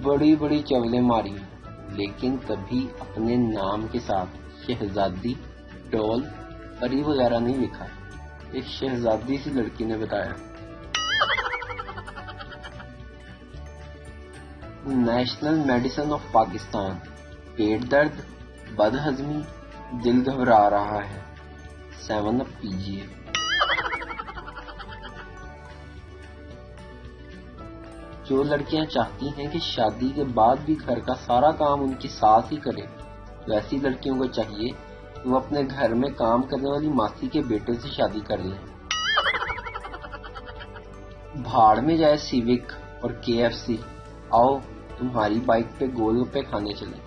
بڑی بڑی چولیں ماری لیکن کبھی اپنے نام کے ساتھ شہزادی، ڈول، پری وغیرہ نہیں لکھا۔ ایک شہزادی سی لڑکی نے بتایا۔ نیشنل میڈیسن آف پاکستان، پیٹ درد، بد ہضمی، دل گھبرا رہا ہے، 7 اپ پیجیے۔ جو لڑکیاں چاہتی ہیں کہ شادی کے بعد بھی گھر کا سارا کام ان کی ساس ہی کرے، ویسی لڑکیوں کو چاہیے کہ وہ اپنے گھر میں کام کرنے والی ماسی کے بیٹے سے شادی کر لیں۔ بھاڑ میں جائے سیوک اور KFC، آؤ تمہاری بائک پہ گول گپے کھانے چلیں۔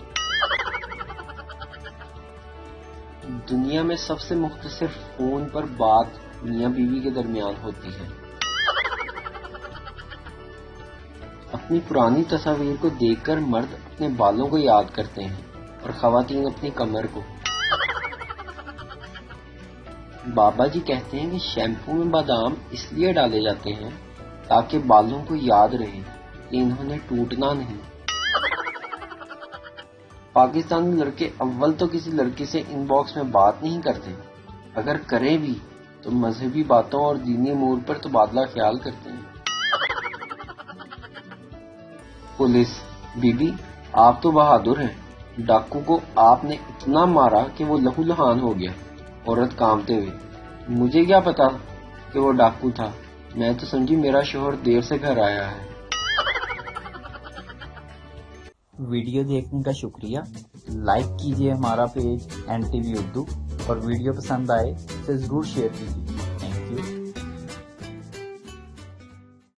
دنیا میں سب سے مختصر فون پر بات میاں بیوی کے درمیان ہوتی ہے۔ اپنی پرانی تصاویر کو دیکھ کر مرد اپنے بالوں کو یاد کرتے ہیں اور خواتین اپنی کمر کو۔ بابا جی کہتے ہیں کہ شیمپو میں بادام اس لیے ڈالے جاتے ہیں تاکہ بالوں کو یاد رہے کہ انہوں نے ٹوٹنا نہیں۔ پاکستانی لڑکے اول تو کسی لڑکی سے ان باکس میں بات نہیں کرتے، اگر کریں بھی تو مذہبی باتوں اور دینی امور پر تبادلہ خیال کرتے ہیں۔ پولیس: بی بی آپ تو بہادر ہیں، ڈاکو کو آپ نے اتنا مارا کہ وہ لہو لہان ہو گیا۔ عورت کانپتے ہوئے: مجھے کیا پتا کہ وہ ڈاکو تھا، میں تو سمجھی میرا شوہر دیر سے گھر آیا ہے۔ ویڈیو دیکھنے کا شکریہ۔ لائک کیجیے ہمارا پیج NTV اردو، اور ویڈیو پسند آئے تو ضرور شیئر کیجیے۔